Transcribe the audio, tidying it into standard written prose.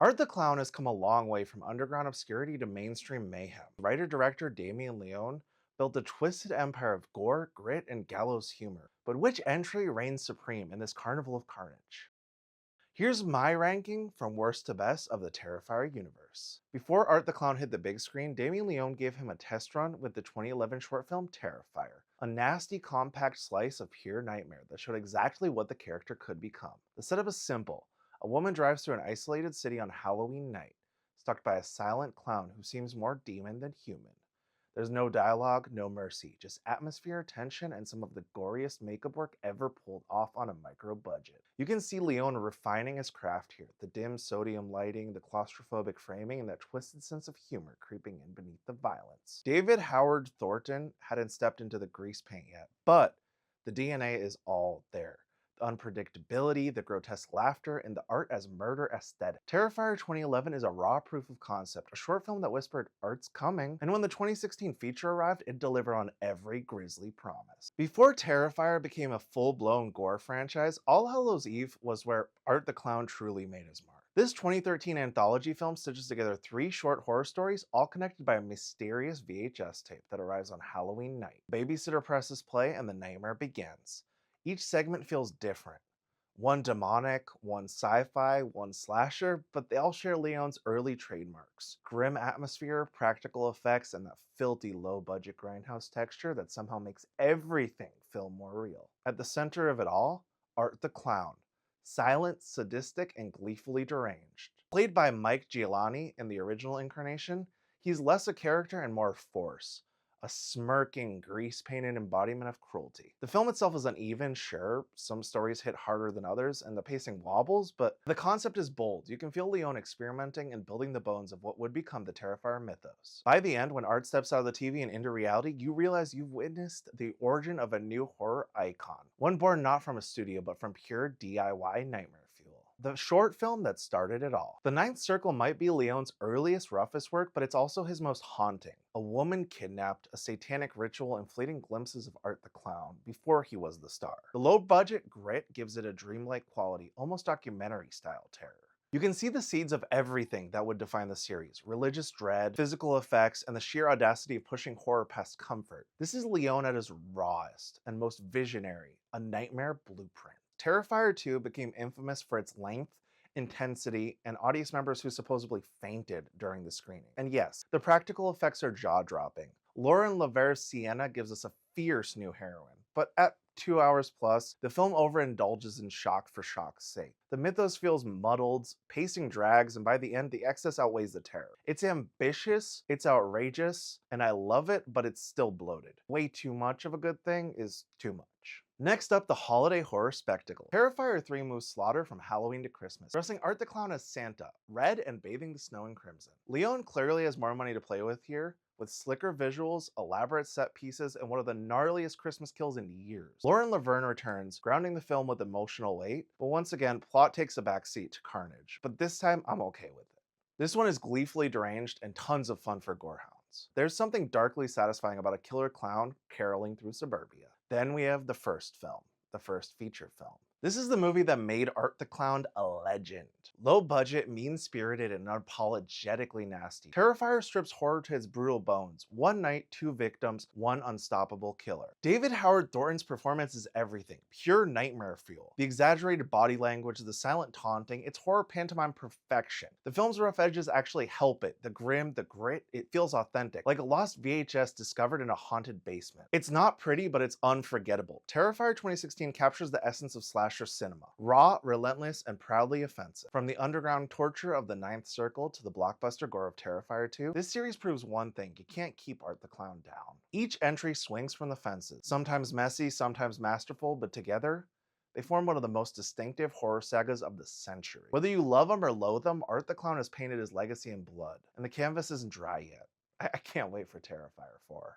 Art the Clown has come a long way from underground obscurity to mainstream mayhem. Writer-director Damien Leone built a twisted empire of gore, grit, and gallows humor. But which entry reigns supreme in this carnival of carnage? Here's my ranking from worst to best of the Terrifier universe. Before Art the Clown hit the big screen, Damien Leone gave him a test run with the 2011 short film Terrifier, a nasty, compact slice of pure nightmare that showed exactly what the character could become. The setup is simple. A woman drives through an isolated city on Halloween night, stalked by a silent clown who seems more demon than human. There's no dialogue, no mercy, just atmosphere, tension, and some of the goriest makeup work ever pulled off on a micro budget. You can see Leone refining his craft here, the dim sodium lighting, the claustrophobic framing, and that twisted sense of humor creeping in beneath the violence. David Howard Thornton hadn't stepped into the grease paint yet, but the DNA is all there. The unpredictability, the grotesque laughter, and the art as murder aesthetic. Terrifier 2011 is a raw proof of concept, a short film that whispered, "Art's coming," and when the 2016 feature arrived, it delivered on every grisly promise. Before Terrifier became a full-blown gore franchise, All Hallows Eve was where Art the Clown truly made his mark. This 2013 anthology film stitches together 3 short horror stories, all connected by a mysterious VHS tape that arrives on Halloween night. Babysitter presses play and the nightmare begins. Each segment feels different. One demonic, one sci-fi, one slasher, but they all share Leone's early trademarks. Grim atmosphere, practical effects, and that filthy low-budget grindhouse texture that somehow makes everything feel more real. At the center of it all, Art the Clown. Silent, sadistic, and gleefully deranged. Played by Mike Gialani in the original incarnation, he's less a character and more a force. A smirking, grease-painted embodiment of cruelty. The film itself is uneven, sure, some stories hit harder than others, and the pacing wobbles, but the concept is bold. You can feel Leone experimenting and building the bones of what would become the Terrifier mythos. By the end, when Art steps out of the TV and into reality, you realize you've witnessed the origin of a new horror icon. One born not from a studio, but from pure DIY nightmare fuel. The short film that started it all. The Ninth Circle might be Leone's earliest, roughest work, but it's also his most haunting. A woman kidnapped, a satanic ritual, and fleeting glimpses of Art the Clown before he was the star. The low-budget grit gives it a dreamlike quality, almost documentary-style terror. You can see the seeds of everything that would define the series. Religious dread, physical effects, and the sheer audacity of pushing horror past comfort. This is Leone at his rawest and most visionary, a nightmare blueprint. Terrifier 2 became infamous for its length, intensity, and audience members who supposedly fainted during the screening. And yes, the practical effects are jaw-dropping. Lauren Laver's Sienna gives us a fierce new heroine, but at 2 hours plus, the film overindulges in shock for shock's sake. The mythos feels muddled, pacing drags, and by the end, the excess outweighs the terror. It's ambitious, it's outrageous, and I love it, but it's still bloated. Way too much of a good thing is too much. Next up, the holiday horror spectacle. Terrifier 3 moves slaughter from Halloween to Christmas, dressing Art the Clown as Santa, red and bathing the snow in crimson. Leone clearly has more money to play with here, with slicker visuals, elaborate set pieces, and one of the gnarliest Christmas kills in years. Lauren Laverne returns, grounding the film with emotional weight, but once again, plot takes a backseat to carnage. But this time, I'm okay with it. This one is gleefully deranged and tons of fun for gorehounds. There's something darkly satisfying about a killer clown caroling through suburbia. Then we have the first film, the first feature film. This is the movie that made Art the Clown a legend. Low budget, mean-spirited, and unapologetically nasty. Terrifier strips horror to its brutal bones. One night, 2 victims, one unstoppable killer. David Howard Thornton's performance is everything. Pure nightmare fuel. The exaggerated body language, the silent taunting, it's horror pantomime perfection. The film's rough edges actually help it. The grim, the grit, it feels authentic. Like a lost VHS discovered in a haunted basement. It's not pretty, but it's unforgettable. Terrifier 2016 captures the essence of slasher cinema. Raw, relentless, and proudly offensive. From the underground torture of the Ninth Circle to the blockbuster gore of Terrifier 2, this series proves one thing: you can't keep Art the Clown down. Each entry swings from the fences. Sometimes messy, sometimes masterful, but together, they form one of the most distinctive horror sagas of the century. Whether you love them or loathe them, Art the Clown has painted his legacy in blood, and the canvas isn't dry yet. I can't wait for Terrifier 4.